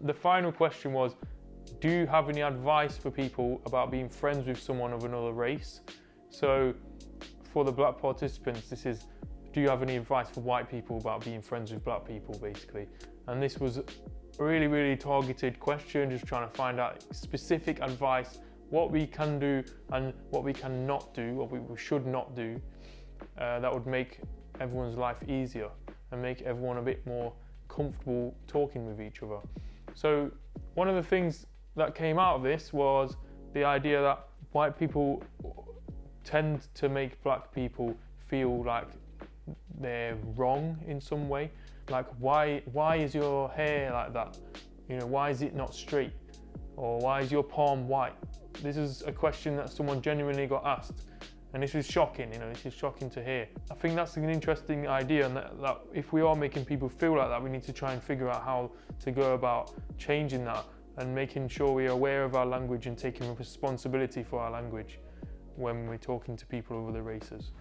the final question was, do you have any advice for people about being friends with someone of another race? So for the black participants, this is, do you have any advice for white people about being friends with black people, basically? And this was a really targeted question, just trying to find out specific advice, what we can do and what we cannot do, what we should not do, that would make everyone's life easier and make everyone a bit more comfortable talking with each other. So one of the things that came out of this was the idea that white people tend to make black people feel like they're wrong in some way. Like, why is your hair like that? You know, why is it not straight? Or why is your palm white? This is a question that someone genuinely got asked. And this is shocking, you know, this is shocking to hear. I think that's an interesting idea, and that if we are making people feel like that, we need to try and figure out how to go about changing that and making sure we are aware of our language and taking responsibility for our language when we're talking to people of other races.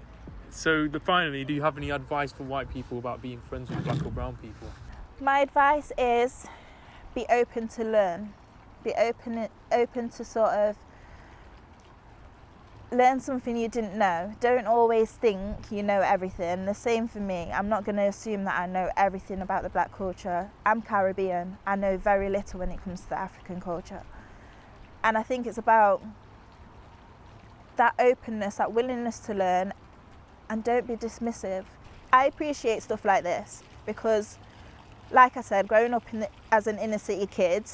So finally, do you have any advice for white people about being friends with black or brown people? My advice is be open to learn. Be open to sort of learn something you didn't know. Don't always think you know everything. The same for me. I'm not going to assume that I know everything about the black culture. I'm Caribbean. I know very little when it comes to the African culture. And I think it's about that openness, that willingness to learn, and don't be dismissive. I appreciate stuff like this because, like I said, growing up as an inner city kid,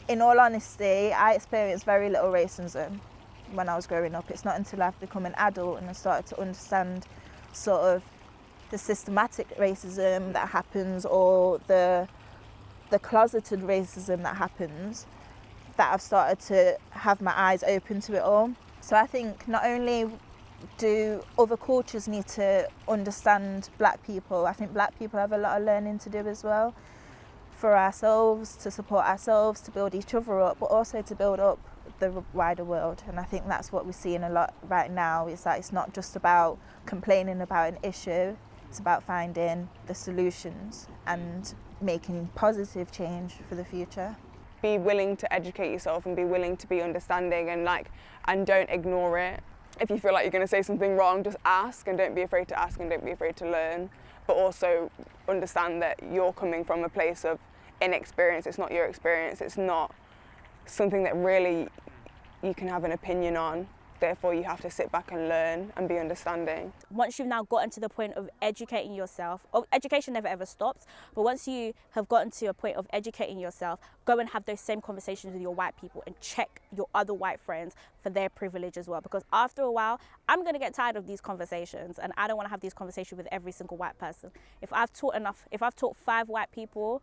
in all honesty, I experienced very little racism when I was growing up. It's not until I've become an adult and I started to understand sort of the systematic racism that happens, or the closeted racism that happens, that I've started to have my eyes open to it all. So I think not only do other cultures need to understand black people, I think black people have a lot of learning to do as well, for ourselves, to support ourselves, to build each other up, but also to build up the wider world. And I think that's what we're seeing a lot right now, is that it's not just about complaining about an issue, it's about finding the solutions and making positive change for the future. Be willing to educate yourself and be willing to be understanding, and don't ignore it. If you feel like you're going to say something wrong, just ask, and don't be afraid to ask, and don't be afraid to learn. But also understand that you're coming from a place of inexperience. It's not your experience. It's not something that really you can have an opinion on. Therefore, you have to sit back and learn and be understanding. Once you've now gotten to the point of educating yourself, education never ever stops, but once you have gotten to a point of educating yourself, go and have those same conversations with your white people and check your other white friends for their privilege as well. Because after a while, I'm going to get tired of these conversations, and I don't want to have these conversations with every single white person. If I've taught 5 white people,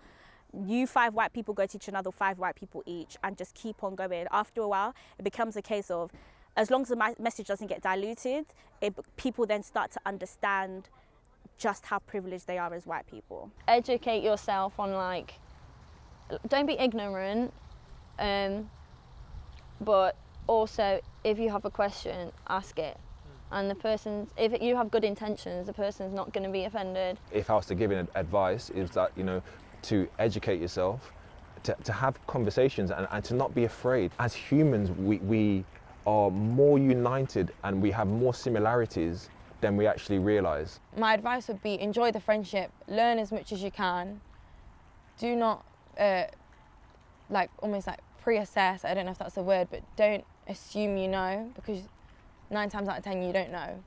you 5 white people go teach another 5 white people each, and just keep on going. After a while, it becomes a case of, as long as the message doesn't get diluted, people then start to understand just how privileged they are as white people. Educate yourself on, like, don't be ignorant, but also if you have a question, ask it. And if you have good intentions, the person's not going to be offended. If I was to give advice, is that, you know, to educate yourself, to have conversations, and to not be afraid. As humans, we are more united and we have more similarities than we actually realise. My advice would be enjoy the friendship, learn as much as you can. Do not almost pre-assess, I don't know if that's a word, but don't assume you know, because 9 times out of 10 you don't know.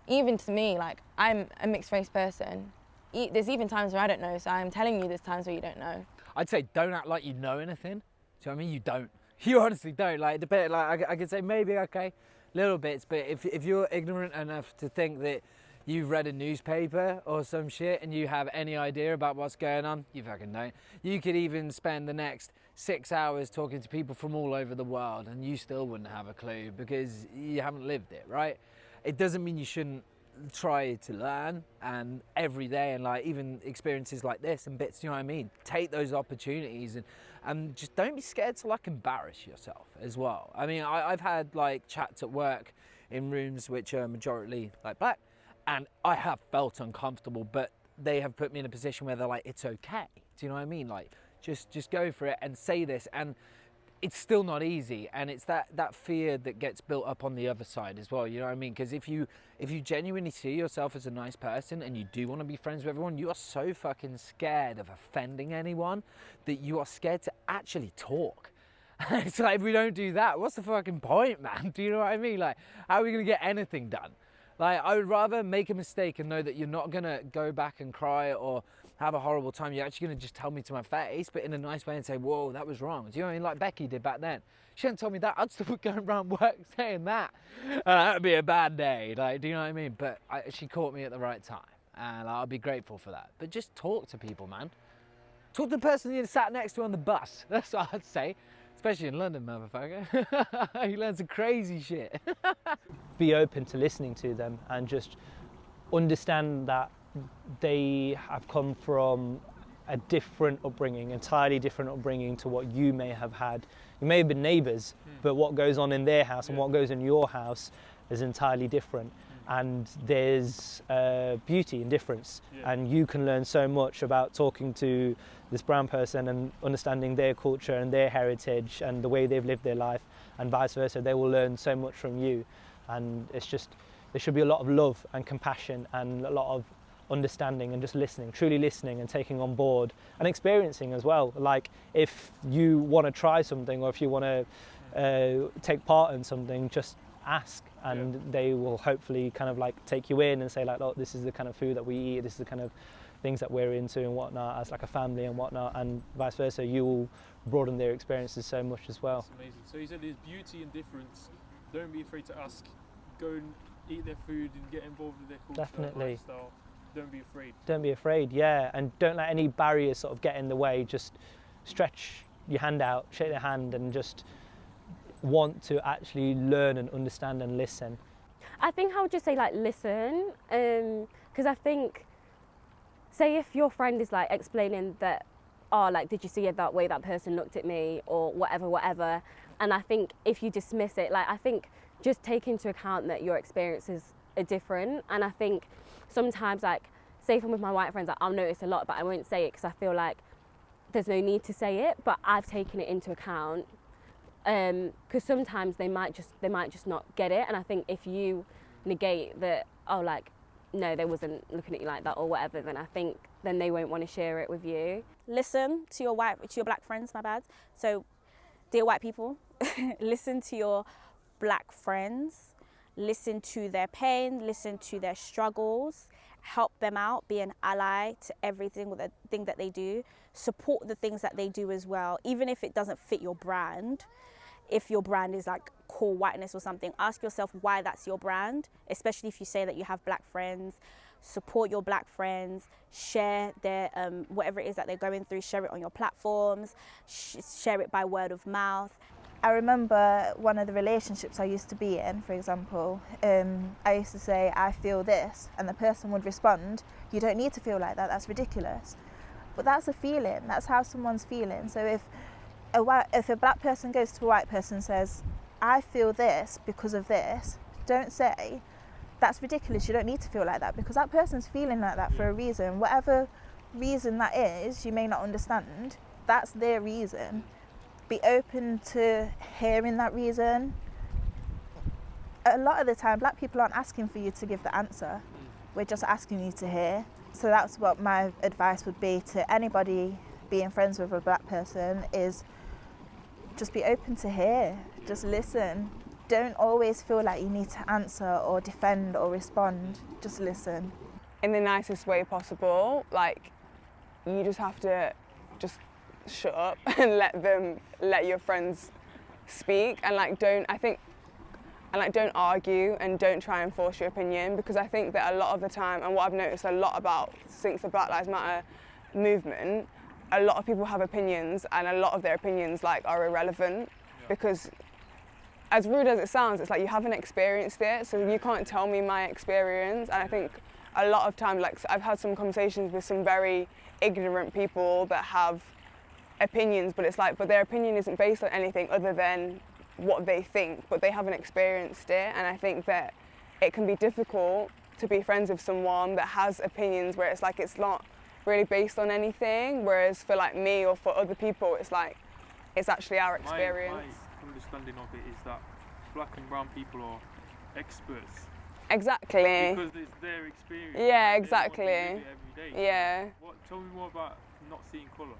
Even to me, like, I'm a mixed race person. There's even times where I don't know, so I'm telling you there's times where you don't know. I'd say don't act like you know anything. Do you know what I mean? You don't. You honestly don't. Like, I could say maybe, okay, little bits, but if you're ignorant enough to think that you've read a newspaper or some shit and you have any idea about what's going on, you fucking don't. You could even spend the next 6 hours talking to people from all over the world and you still wouldn't have a clue because you haven't lived it, right? It doesn't mean you shouldn't try to learn, and every day, and like even experiences like this and bits, you know what I mean? Take those opportunities and just don't be scared to like embarrass yourself as well. I mean, I've had like chats at work in rooms which are majority like black, and I have felt uncomfortable, but they have put me in a position where they're like, it's okay. Do you know what I mean? Like, just go for it and say this. And it's still not easy, and it's that fear that gets built up on the other side as well, you know what I mean? Because if you genuinely see yourself as a nice person and you do want to be friends with everyone, you are so fucking scared of offending anyone that you are scared to actually talk. It's like, if we don't do that, what's the fucking point, man? Do you know what I mean? Like, how are we gonna get anything done? Like, I would rather make a mistake and know that you're not gonna go back and cry or have a horrible time. You're actually gonna just tell me to my face, but in a nice way, and say, whoa, that was wrong. Do you know what I mean? Like Becky did back then. She hadn't told me that, I'd still be going around work saying that. That'd be a bad day. Like, do you know what I mean? But she caught me at the right time, and I'll be grateful for that. But just talk to people, man. Talk to the person you sat next to on the bus. That's what I'd say. Especially in London, motherfucker. You learn some crazy shit. Be open to listening to them and just understand that they have come from a different upbringing, entirely different upbringing to what you may have had. You may have been neighbours, but what goes on in their house and what goes in your house is entirely different. And there's beauty in difference, and you can learn so much about talking to this brown person and understanding their culture and their heritage and the way they've lived their life, and vice versa. They will learn so much from you, and it's just, there should be a lot of love and compassion and a lot of understanding and just listening, truly listening and taking on board and experiencing as well. Like, if you want to try something or if you want to take part in something, just ask, and they will hopefully kind of like take you in and say like, look, this is the kind of food that we eat, this is the kind of things that we're into and whatnot, as like a family and whatnot, and vice versa. You will broaden their experiences so much as well. That's amazing. So you said there's beauty and difference. Don't be afraid to ask. Go and eat their food and get involved with their culture, Definitely. lifestyle. Don't be afraid. Don't be afraid, yeah, and don't let any barriers sort of get in the way. Just stretch your hand out, shake their hand, and just want to actually learn and understand and listen. I think I would just say like listen, because I think, say if your friend is like explaining that, oh, like, did you see it that way that person looked at me, or whatever, and I think if you dismiss it, like, I think just take into account that your experiences are different. And I think sometimes, like, say if I'm with my white friends, like, I'll notice a lot, but I won't say it because I feel like there's no need to say it, but I've taken it into account, because sometimes they might just not get it. And I think if you negate that, oh, like, no, they wasn't looking at you like that or whatever, then I think then they won't want to share it with you. Listen to your black friends, my bad. So, dear white people, listen to your black friends, listen to their pain, listen to their struggles, help them out, be an ally to everything with the thing that they do, support the things that they do as well, even if it doesn't fit your brand. If your brand is like core whiteness or something, ask yourself why that's your brand, especially if you say that you have black friends. Support your black friends, share their whatever it is that they're going through, share it on your platforms, share it by word of mouth. I remember one of the relationships I used to be in, for example, I used to say, I feel this, and the person would respond, you don't need to feel like that, that's ridiculous. But that's a feeling, that's how someone's feeling. So if a black person goes to a white person and says, I feel this because of this, don't say, that's ridiculous, you don't need to feel like that, because that person's feeling like that for a reason. Whatever reason that is, you may not understand, that's their reason. Be open to hearing that reason. A lot of the time, black people aren't asking for you to give the answer. We're just asking you to hear. So that's what my advice would be to anybody being friends with a black person, is just be open to hear, just listen. Don't always feel like you need to answer or defend or respond, just listen. In the nicest way possible, like, you just have to just shut up and let your friends speak, and don't argue and don't try and force your opinion, because I think that a lot of the time, and what I've noticed a lot about since the Black Lives Matter movement, a lot of people have opinions, and a lot of their opinions are irrelevant, because as rude as it sounds, it's like you haven't experienced it, so you can't tell me my experience. And I think a lot of times, I've had some conversations with some very ignorant people that have opinions, but it's but their opinion isn't based on anything other than what they think, but they haven't experienced it. And I think that it can be difficult to be friends with someone that has opinions where it's not really based on anything, whereas for like me or for other people, it's like, it's actually our experience. My understanding of it is that black and brown people are experts. Exactly. Because it's their experience. Yeah, and exactly. they live it every day. Yeah. So tell me more about not seeing colour.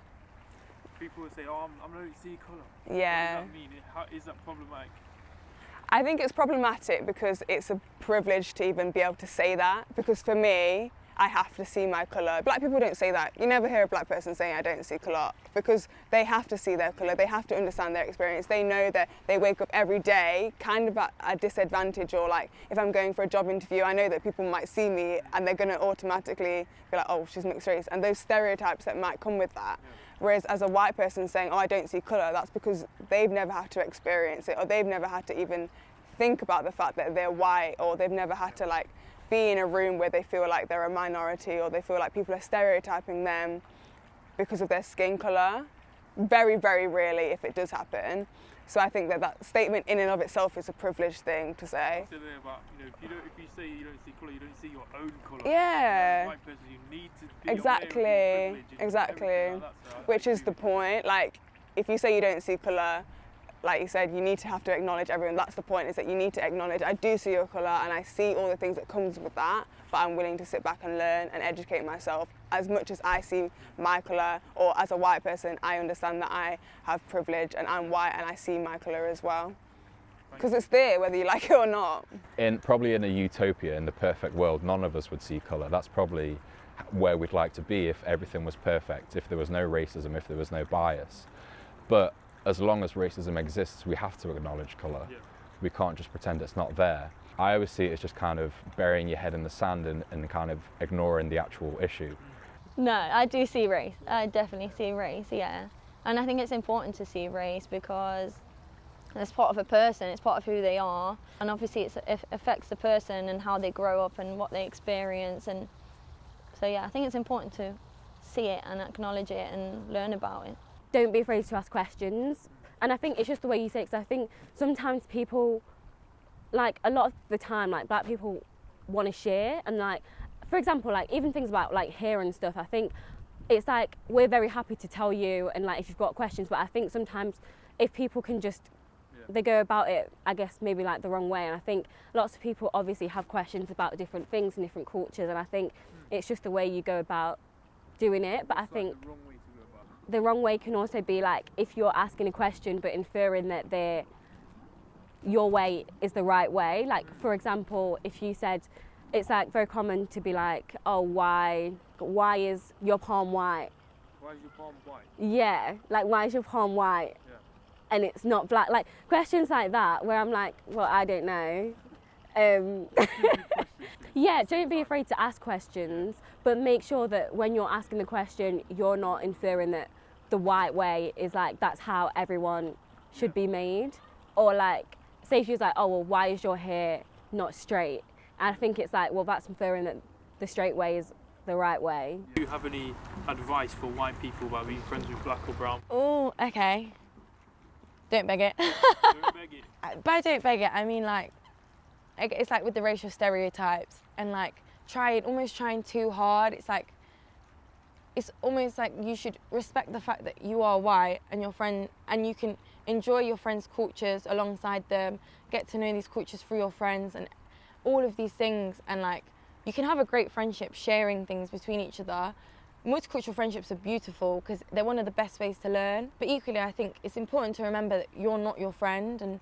People will say, oh, I'm not seeing colour. Yeah. What does that mean? How is that problematic? I think it's problematic because it's a privilege to even be able to say that. Because for me, I have to see my colour. Black people don't say that. You never hear a black person saying, I don't see colour, because they have to see their colour. They have to understand their experience. They know that they wake up every day kind of at a disadvantage, or like if I'm going for a job interview, I know that people might see me and they're going to automatically be like, oh, she's mixed race. And those stereotypes that might come with that. Whereas as a white person saying, oh, I don't see colour, that's because they've never had to experience it, or they've never had to even think about the fact that they're white, or they've never had to like be in a room where they feel like they're a minority, or they feel like people are stereotyping them because of their skin colour. Very, very rarely if it does happen. So I think that that statement in and of itself is a privileged thing to say. So about, if you say you don't see colour, you don't see your own colour. Yeah. As a white person, you need to be Exactly, aware of your privilege and exactly. everything like that. So Which is the point. Like, if you say you don't see colour, like you said, you need to have to acknowledge everyone. That's the point, is that you need to acknowledge, I do see your colour and I see all the things that comes with that, but I'm willing to sit back and learn and educate myself as much as I see my colour, or as a white person, I understand that I have privilege and I'm white and I see my colour as well. Because it's there, whether you like it or not. Probably in a utopia, in the perfect world, none of us would see colour. That's probably where we'd like to be if everything was perfect, if there was no racism, if there was no bias. But as long as racism exists, we have to acknowledge colour. Yeah. We can't just pretend it's not there. I always see it as just kind of burying your head in the sand and kind of ignoring the actual issue. No, I do see race. I definitely see race, yeah. And I think it's important to see race because it's part of a person, it's part of who they are. And obviously it affects the person and how they grow up and what they experience. And so yeah, I think it's important to see it and acknowledge it and learn about it. Don't be afraid to ask questions. And I think it's just the way you say it, because I think sometimes people, like a lot of the time, like black people want to share, and like, for example, like even things about like hair and stuff, I think it's like we're very happy to tell you, and like if you've got questions, but I think sometimes if people can just, they go about it, I guess maybe like the wrong way, and I think lots of people obviously have questions about different things and different cultures, and I think it's just the way you go about doing it. But I think the wrong way can also be like if you're asking a question but inferring that your way is the right way. Like for example, if you said, it's like very common to be like, oh, why is your palm white? Why is your palm white? Yeah, like why is your palm white? Yeah. And it's not black. Like questions like that where I'm like, well, I don't know. Yeah, don't be afraid to ask questions, but make sure that when you're asking the question, you're not inferring that the white way is like that's how everyone should be made. Or like, say she was like, oh, well, why is your hair not straight? And I think it's like, well, that's inferring that the straight way is the right way. Do you have any advice for white people about being friends with black or brown? Oh, okay. Don't beg it. Don't beg it. By don't beg it, I mean like, it's like with the racial stereotypes and like almost trying too hard. It's almost like you should respect the fact that you are white and your friend, and you can enjoy your friends' cultures alongside them, get to know these cultures through your friends and all of these things, and like you can have a great friendship sharing things between each other. Multicultural friendships are beautiful because they're one of the best ways to learn. But equally, I think it's important to remember that you're not your friend, and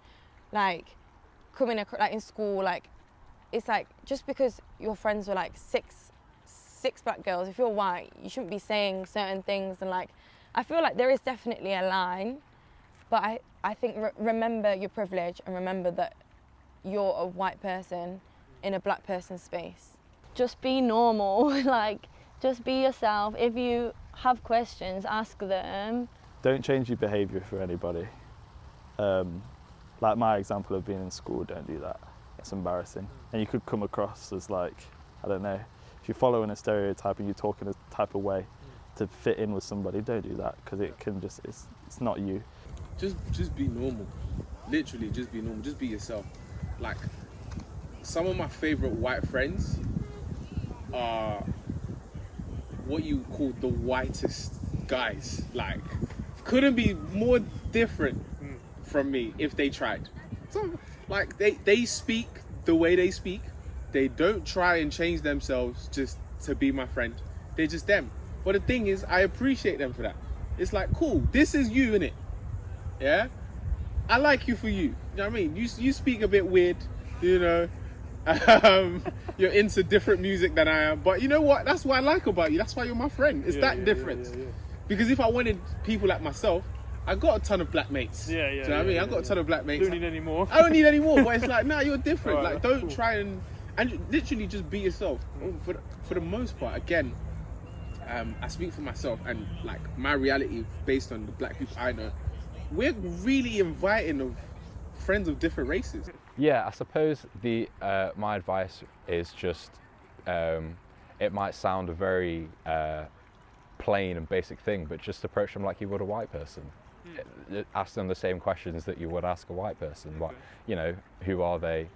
like coming across, like in school, like it's like just because your friends were like six black girls, if you're white, you shouldn't be saying certain things. And like I feel like there is definitely a line, but I think remember your privilege and remember that you're a white person in a black person's space. Just be normal, like just be yourself. If you have questions, ask them. Don't change your behaviour for anybody. Like my example of being in school, don't do that. It's embarrassing. And you could come across as like, I don't know, if you're following a stereotype and you talk in a type of way to fit in with somebody, don't do that, because it can just, it's not you. Just be normal. Literally just be normal, just be yourself. Like, some of my favourite white friends are what you call the whitest guys. Like, couldn't be more different from me if they tried. So, like, they speak the way they speak. They don't try and change themselves just to be my friend. They're just them. But the thing is, I appreciate them for that. It's like, cool, this is you, innit? Yeah? I like you for you. You know what I mean? You speak a bit weird, you know. You're into different music than I am. But you know what? That's what I like about you. That's why you're my friend. It's that difference. Because if I wanted people like myself, I got a ton of black mates. Do you know what I mean? I got a ton of black mates. Don't need any more. I don't need any more. But it's like, nah, you're different. Right, like, don't try and literally just be yourself. For the most part, again, I speak for myself, and like my reality based on the black people I know, we're really inviting of friends of different races. Yeah, I suppose my advice is just, it might sound a very plain and basic thing, but just approach them like you would a white person. Ask them the same questions that you would ask a white person. What, you know, who are they?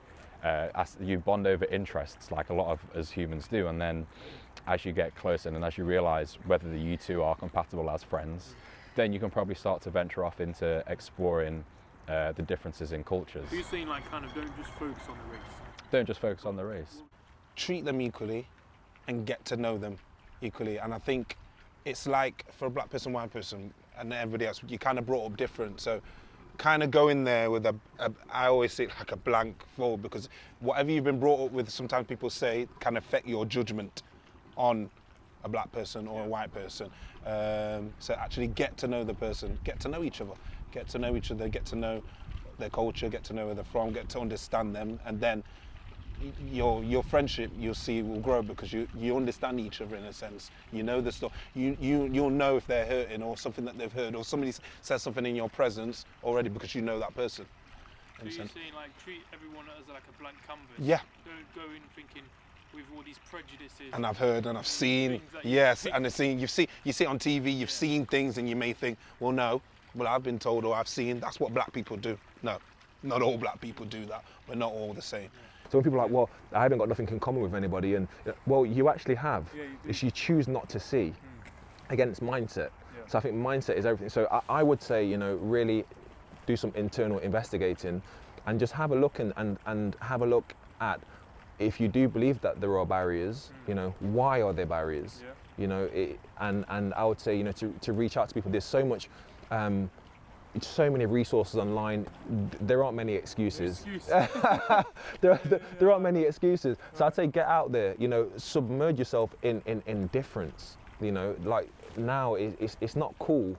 You bond over interests like a lot of us humans do, and then as you get closer and as you realise whether you two are compatible as friends, then you can probably start to venture off into exploring the differences in cultures. You're saying, like, kind of don't just focus on the race. Don't just focus on the race. Treat them equally and get to know them equally. And I think it's like for a black person, white person, and everybody else, you kind of brought up different. So kind of go in there with I always say like a blank fold, because whatever you've been brought up with, sometimes people say can affect your judgment on a black person or a white person. So actually get to know the person, get to know each other, get to know their culture, get to know where they're from, get to understand them, and then your friendship, you'll see, will grow because you understand each other in a sense. You know the stuff. You'll know if they're hurting or something that they've heard, or somebody says something in your presence already because you know that person. So you're saying, like, treat everyone as like a blank canvas. Yeah. Don't go in thinking with all these prejudices. And I've heard and I've seen, yes, and you see it on TV. You've seen things, and you may think, well, no, well, I've been told or I've seen that's what black people do. No, not all black people do that. We're not all the same. So when people are like, well, I haven't got nothing in common with anybody, and well, you actually have. Yeah, you do. It's you choose not to see. Again, it's mindset. So I think mindset is everything. So I would say, you know, really do some internal investigating and just have a look and have a look at, if you do believe that there are barriers, you know, why are there barriers? You know, and I would say, you know, to reach out to people. There's so much, so many resources online. There aren't many excuses. There aren't many excuses. So I'd say get out there, you know, submerge yourself in difference. You know, like now it's not cool,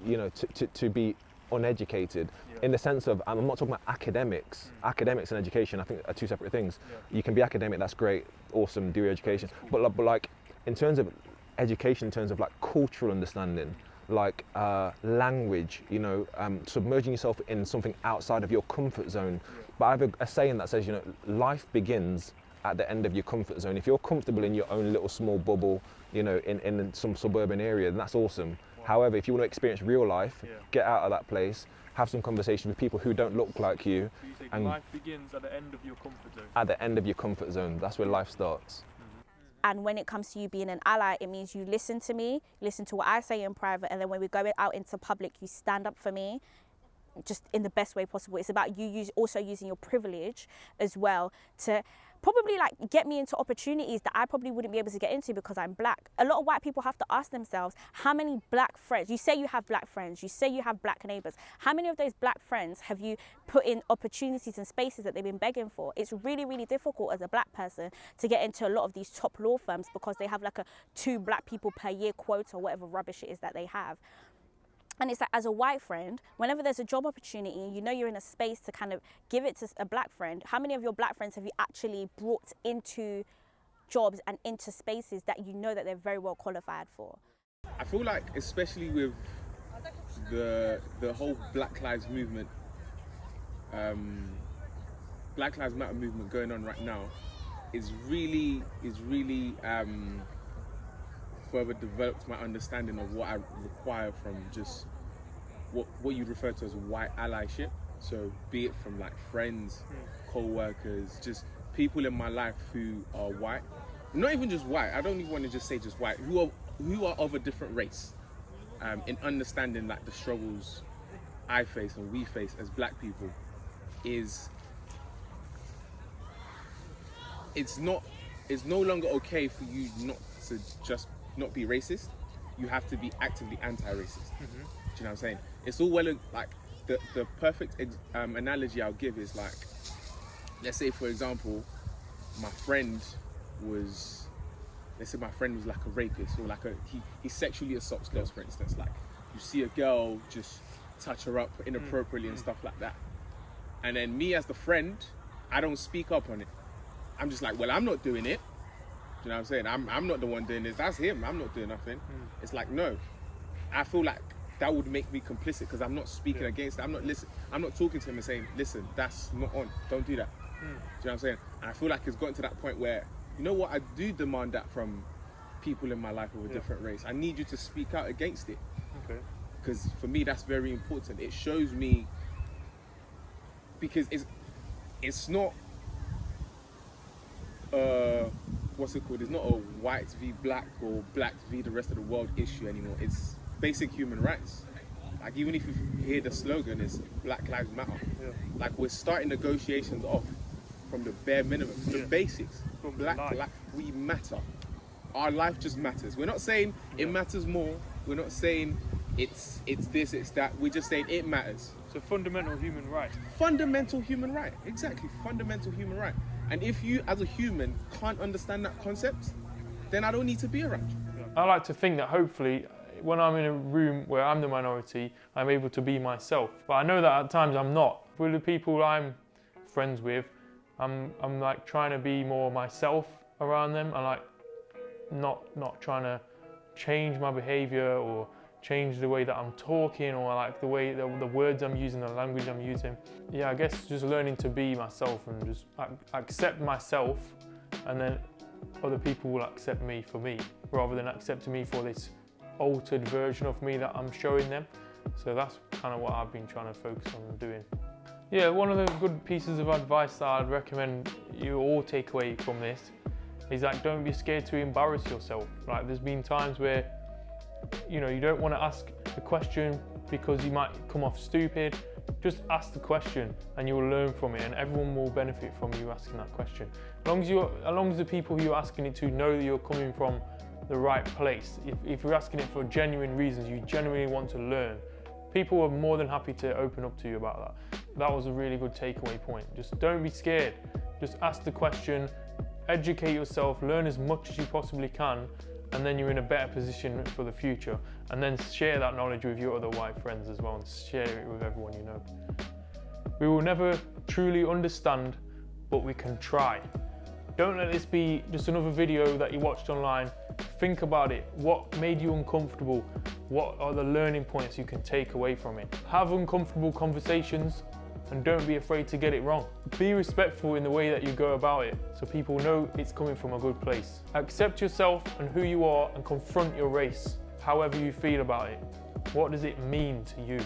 you know, to be uneducated in the sense of, I'm not talking about academics. Academics and education, I think, are two separate things. You can be academic, that's great, awesome, do your education. But like in terms of education, in terms of like cultural understanding, like language, you know, submerging yourself in something outside of your comfort zone. But I have a saying that says, you know, life begins at the end of your comfort zone. If you're comfortable in your own little small bubble, you know, in some suburban area, then that's awesome. However, if you want to experience real life, get out of that place, have some conversation with people who don't look like you. So you think and life begins at the end of your comfort zone? At the end of your comfort zone, that's where life starts. And when it comes to you being an ally, it means you listen to me, listen to what I say in private, and then when we go out into public, you stand up for me, just in the best way possible. It's about you also using your privilege as well to probably like get me into opportunities that I probably wouldn't be able to get into because I'm black. A lot of white people have to ask themselves, how many black friends, you say you have black friends, you say you have black neighbours, how many of those black friends have you put in opportunities and spaces that they've been begging for? It's really, really difficult as a black person to get into a lot of these top law firms because they have like a 2 black people per year quota or whatever rubbish it is that they have. And it's like, as a white friend, whenever there's a job opportunity, you know you're in a space to kind of give it to a black friend. How many of your black friends have you actually brought into jobs and into spaces that you know that they're very well qualified for? I feel like, especially with the whole Black Lives movement, Black Lives Matter movement going on right now, is really further developed my understanding of what I require from just what you refer to as white allyship. So be it from like friends, co-workers, just people in my life who are white, not even just white, I don't even want to just say just white, who are of a different race, in understanding like the struggles I face and we face as black people, is it's no longer okay for you not to just not be racist. You have to be actively anti-racist. Do you know what I'm saying? It's all well and like the perfect analogy I'll give is like, let's say for example, my friend was like a rapist, or like he sexually assaults girls, for instance. Like you see a girl, just touch her up inappropriately and stuff like that, and then me as the friend, I don't speak up on it. I'm just like, well, I'm not doing it. Do you know what I'm saying? I'm not the one doing this. That's him. I'm not doing nothing. It's like, no. I feel like that would make me complicit because I'm not speaking against it. I'm not talking to him and saying, listen, that's not on. Don't do that. Do you know what I'm saying? And I feel like it's gotten to that point where, you know what, I do demand that from people in my life of a different race. I need you to speak out against it. Okay. Because for me, that's very important. It shows me, because it's not, what's it called? It's not a white v black or black v the rest of the world issue anymore. It's basic human rights. Like even if you hear the slogan, it's Black Lives Matter. Like we're starting negotiations off from the bare minimum, the basics. From black life, we matter. Our life just matters. We're not saying it matters more. We're not saying it's this, it's that. We're just saying it matters. It's a fundamental human right. Fundamental human right, exactly. Fundamental human right. And if you, as a human, can't understand that concept, then I don't need to be around you. I like to think that hopefully, when I'm in a room where I'm the minority, I'm able to be myself. But I know that at times I'm not. With the people I'm friends with, I'm like trying to be more myself around them. I like not trying to change my behavior or change the way that I'm talking, or like the way the words I'm using, the language I'm using. Yeah, I guess just learning to be myself and just accept myself, and then other people will accept me for me, rather than accepting me for this altered version of me that I'm showing them. So that's kind of what I've been trying to focus on doing. Yeah, one of the good pieces of advice that I'd recommend you all take away from this is like, don't be scared to embarrass yourself. Like there's been times where, you know, you don't want to ask the question because you might come off stupid. Just ask the question and you will learn from it, and everyone will benefit from you asking that question. As long as the people who you're asking it to know that you're coming from the right place. If you're asking it for genuine reasons, you genuinely want to learn, people are more than happy to open up to you about that. That was a really good takeaway point. Just don't be scared. Just ask the question, educate yourself, learn as much as you possibly can, and then you're in a better position for the future. And then share that knowledge with your other white friends as well, and share it with everyone you know. We will never truly understand, but we can try. Don't let this be just another video that you watched online. Think about it. What made you uncomfortable? What are the learning points you can take away from it? Have uncomfortable conversations, and don't be afraid to get it wrong. Be respectful in the way that you go about it, so people know it's coming from a good place. Accept yourself and who you are, and confront your race, however you feel about it. What does it mean to you?